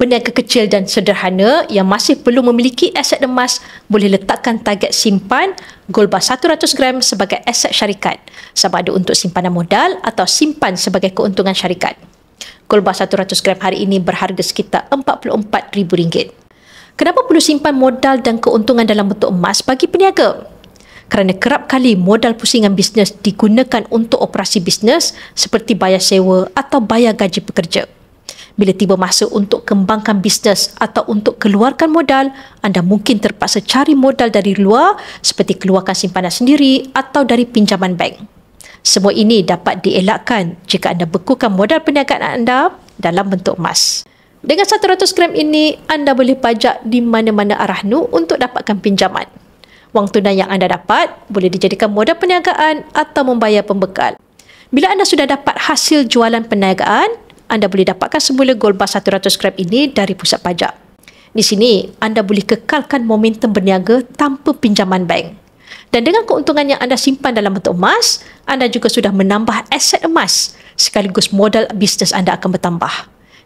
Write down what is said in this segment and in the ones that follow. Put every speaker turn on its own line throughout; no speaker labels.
Peniaga kecil dan sederhana yang masih perlu memiliki aset emas boleh letakkan target simpan gold bar 100 gram sebagai aset syarikat, sama ada untuk simpanan modal atau simpan sebagai keuntungan syarikat. Gold bar 100 gram hari ini berharga sekitar RM44,000. Kenapa perlu simpan modal dan keuntungan dalam bentuk emas bagi peniaga? Kerana kerap kali modal pusingan bisnes digunakan untuk operasi bisnes seperti bayar sewa atau bayar gaji pekerja. Bila tiba masa untuk kembangkan bisnes atau untuk keluarkan modal, anda mungkin terpaksa cari modal dari luar seperti keluarkan simpanan sendiri atau dari pinjaman bank. Semua ini dapat dielakkan jika anda bekukan modal perniagaan anda dalam bentuk emas. Dengan 100 gram ini, anda boleh pajak di mana-mana arahnu untuk dapatkan pinjaman. Wang tunai yang anda dapat boleh dijadikan modal perniagaan atau membayar pembekal. Bila anda sudah dapat hasil jualan perniagaan, anda boleh dapatkan semula gold bar 100 gram ini dari pusat pajak. Di sini, anda boleh kekalkan momentum berniaga tanpa pinjaman bank. Dan dengan keuntungan yang anda simpan dalam bentuk emas, anda juga sudah menambah aset emas sekaligus modal bisnes anda akan bertambah.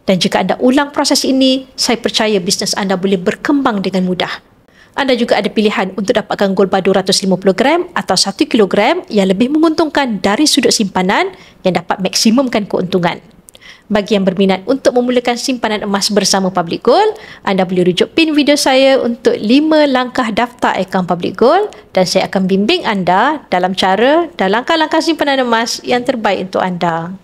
Dan jika anda ulang proses ini, saya percaya bisnes anda boleh berkembang dengan mudah. Anda juga ada pilihan untuk dapatkan gold bar 250 gram atau 1 kilogram yang lebih menguntungkan dari sudut simpanan yang dapat maksimumkan keuntungan. Bagi yang berminat untuk memulakan simpanan emas bersama Public Gold, anda boleh rujuk pin video saya untuk 5 langkah daftar akaun Public Gold dan saya akan bimbing anda dalam cara dan langkah-langkah simpanan emas yang terbaik untuk anda.